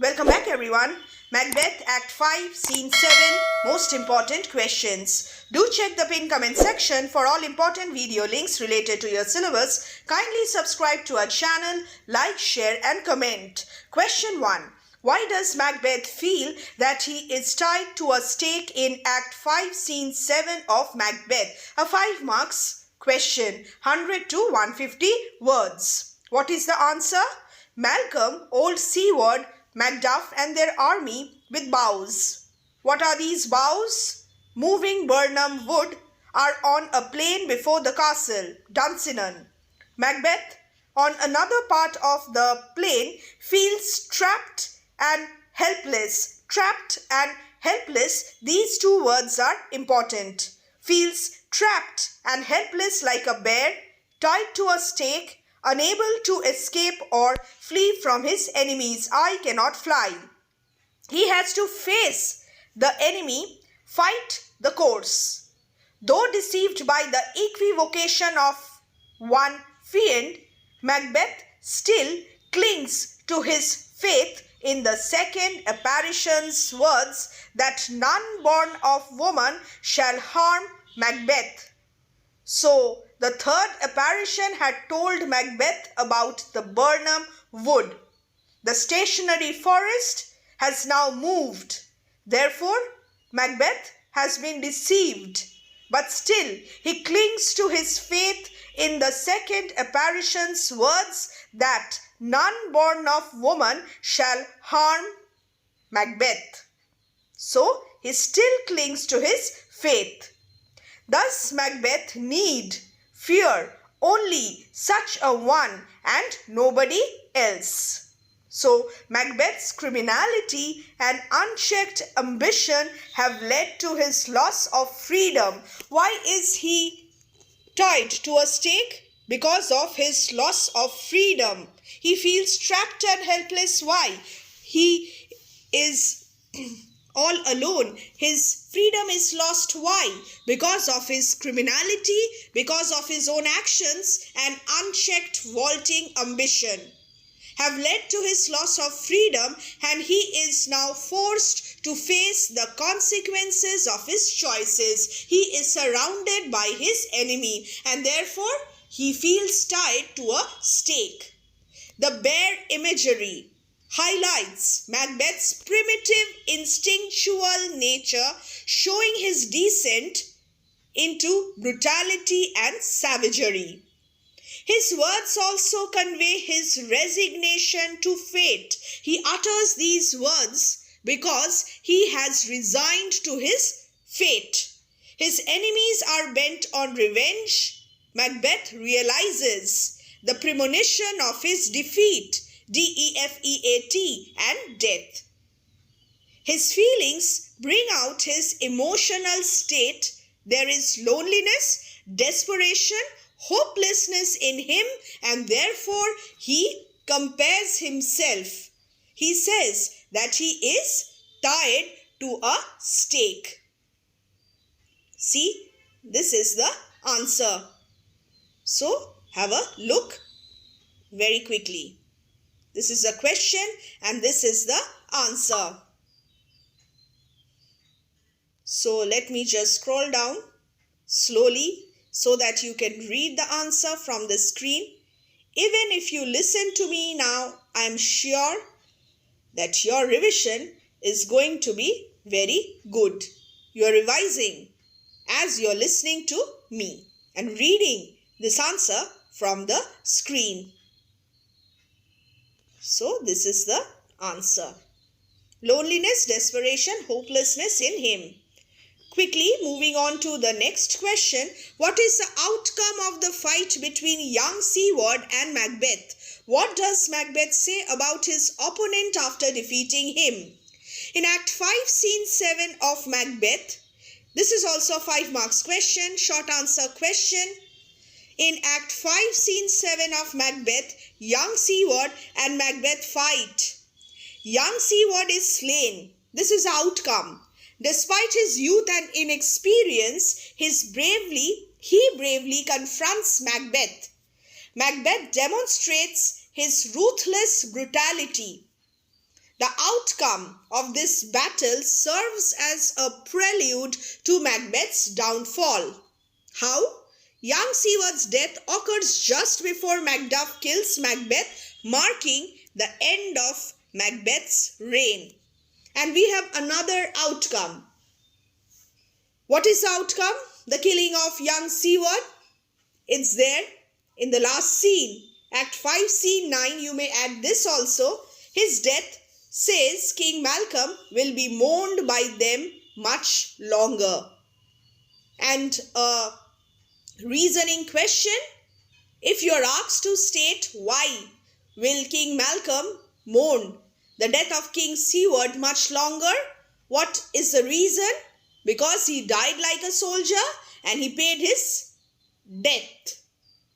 Welcome back everyone. Macbeth Act 5 Scene 7 Most Important Questions. Do check the pinned comment section for all important video links related to your syllabus. Kindly subscribe to our channel, like, share and comment. Question 1. Why does Macbeth feel that he is tied to a stake in Act 5 Scene 7 of Macbeth? A 5 marks question, 100 to 150 words. What is the answer? Malcolm, old Siward, Macduff and their army with bows. What are these bows? Moving Burnham wood are on a plain before the castle, Dunsinane. Macbeth, on another part of the plain, feels trapped and helpless. Trapped and helpless, these two words are important. Feels trapped and helpless like a bear tied to a stake, unable to escape or flee from his enemies. I cannot fly. He has to face the enemy, fight the course. Though deceived by the equivocation of one fiend, Macbeth still clings to his faith in the second apparition's words that none born of woman shall harm Macbeth. So, the third apparition had told Macbeth about the Burnham wood. The stationary forest has now moved. Therefore, Macbeth has been deceived. But still, he clings to his faith in the second apparition's words that none born of woman shall harm Macbeth. So, he still clings to his faith. Thus, Macbeth need fear only such a one and nobody else. So, Macbeth's criminality and unchecked ambition have led to his loss of freedom. Why is he tied to a stake? Because of his loss of freedom. He feels trapped and helpless. Why? He is all alone. His freedom is lost. Why? Because of his criminality, because of his own actions and unchecked vaulting ambition have led to his loss of freedom, and he is now forced to face the consequences of his choices. He is surrounded by his enemy and therefore he feels tied to a stake. The bear imagery highlights Macbeth's primitive instinctual nature, showing his descent into brutality and savagery. His words also convey his resignation to fate. He utters these words because he has resigned to his fate. His enemies are bent on revenge. Macbeth realizes the premonition of his defeat, D-E-F-E-A-T, and death. His feelings bring out his emotional state. There is loneliness, desperation, hopelessness in him, and therefore he compares himself. He says that he is tied to a stake. See, this is the answer. So, have a look very quickly. This is a question and this is the answer. So, let me just scroll down slowly so that you can read the answer from the screen. Even if you listen to me now, I am sure that your revision is going to be very good. You are revising as you are listening to me and reading this answer from the screen. So, this is the answer. Loneliness, desperation, hopelessness in him. Quickly moving on to the next question. What is the outcome of the fight between young Siward and Macbeth? What does Macbeth say about his opponent after defeating him? In Act 5, Scene 7 of Macbeth, this is also a 5 marks question, short answer question. In Act 5, Scene 7 of Macbeth, young Siward and Macbeth fight. Young Siward is slain. This is the outcome. Despite his youth and inexperience, he bravely confronts Macbeth. Macbeth demonstrates his ruthless brutality. The outcome of this battle serves as a prelude to Macbeth's downfall. How? Young Siward's death occurs just before Macduff kills Macbeth, marking the end of Macbeth's reign. And we have another outcome. What is the outcome? The killing of young Siward. It's there in the last scene. Act 5, scene 9, you may add this also. His death, says King Malcolm, will be mourned by them much longer. And a reasoning question. If you are asked to state why will King Malcolm mourn the death of King Siward much longer, what is the reason? Because he died like a soldier and he paid his debt.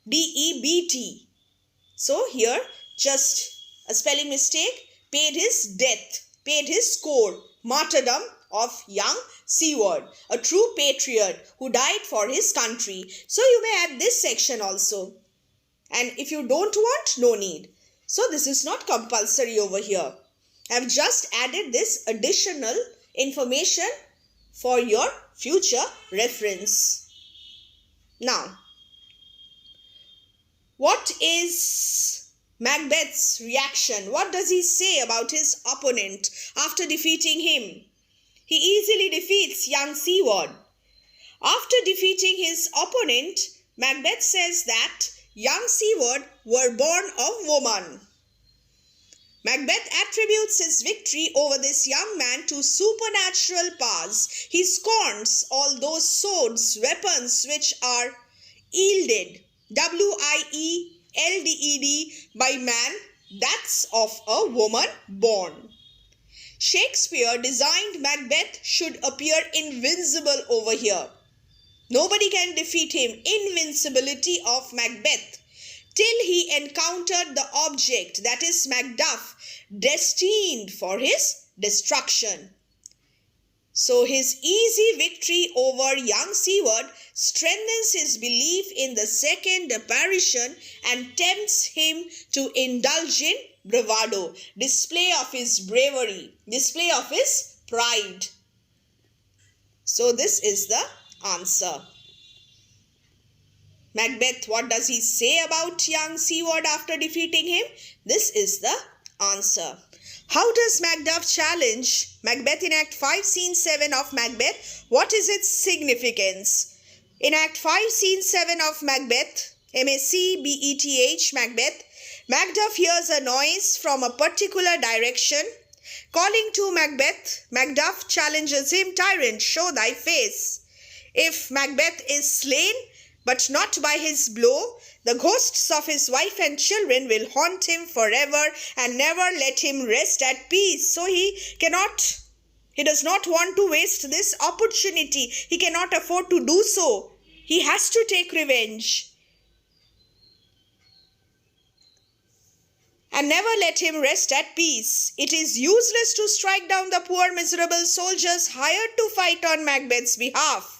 D-E-B-T. So here just a spelling mistake. Paid his death. Paid his score. Martyrdom of young Siward. A true patriot who died for his country. So you may add this section also. And if you don't want, no need. So this is not compulsory over here. I have just added this additional information for your future reference. Now, what is Macbeth's reaction? What does he say about his opponent after defeating him? He easily defeats young Siward. After defeating his opponent, Macbeth says that young Siward were born of woman. Macbeth attributes his victory over this young man to supernatural powers. He scorns all those swords, weapons which are wielded, W-I-E-L-D-E-D, by man, that's of a woman born. Shakespeare designed Macbeth should appear invincible over here. Nobody can defeat him. Invincibility of Macbeth. Till he encountered the object, that is Macduff, destined for his destruction. So his easy victory over young Siward strengthens his belief in the second apparition and tempts him to indulge in bravado, display of his bravery, display of his pride. So this is the answer. Macbeth, what does he say about young Siward after defeating him? This is the answer. How does Macduff challenge Macbeth in Act 5, Scene 7 of Macbeth? What is its significance? In Act 5, Scene 7 of Macbeth, M-A-C-B-E-T-H, Macbeth, Macduff hears a noise from a particular direction. Calling to Macbeth, Macduff challenges him, "Tyrant, show thy face." If Macbeth is slain, but not by his blow, the ghosts of his wife and children will haunt him forever and never let him rest at peace. So he does not want to waste this opportunity. He cannot afford to do so. He has to take revenge. And never let him rest at peace. It is useless to strike down the poor miserable soldiers hired to fight on Macbeth's behalf.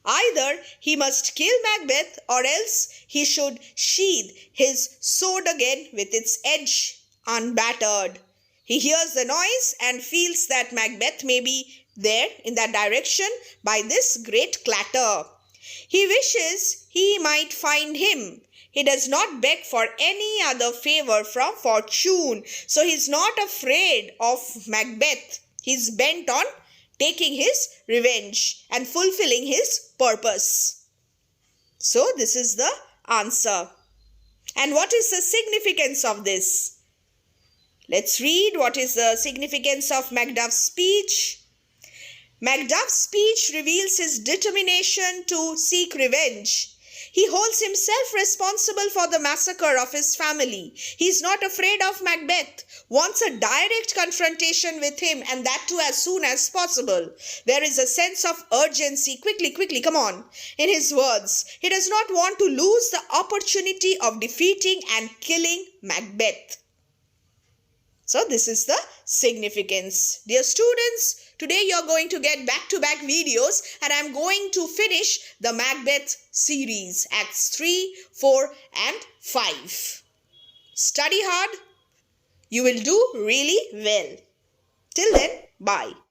Either he must kill Macbeth or else he should sheathe his sword again with its edge unbattered. He hears the noise and feels that Macbeth may be there in that direction by this great clatter. He wishes he might find him. He does not beg for any other favor from fortune. So he is not afraid of Macbeth. He is bent on taking his revenge and fulfilling his purpose. So this is the answer. And what is the significance of this? Let's read what is the significance of Macduff's speech. Macduff's speech reveals his determination to seek revenge. He holds himself responsible for the massacre of his family. He is not afraid of Macbeth, wants a direct confrontation with him, and that too as soon as possible. There is a sense of urgency, quickly, come on, in his words. He does not want to lose the opportunity of defeating and killing Macbeth. So this is the significance. Dear students, today you are going to get back-to-back videos and I am going to finish the Macbeth series, Acts 3, 4 and 5. Study hard. You will do really well. Till then, bye.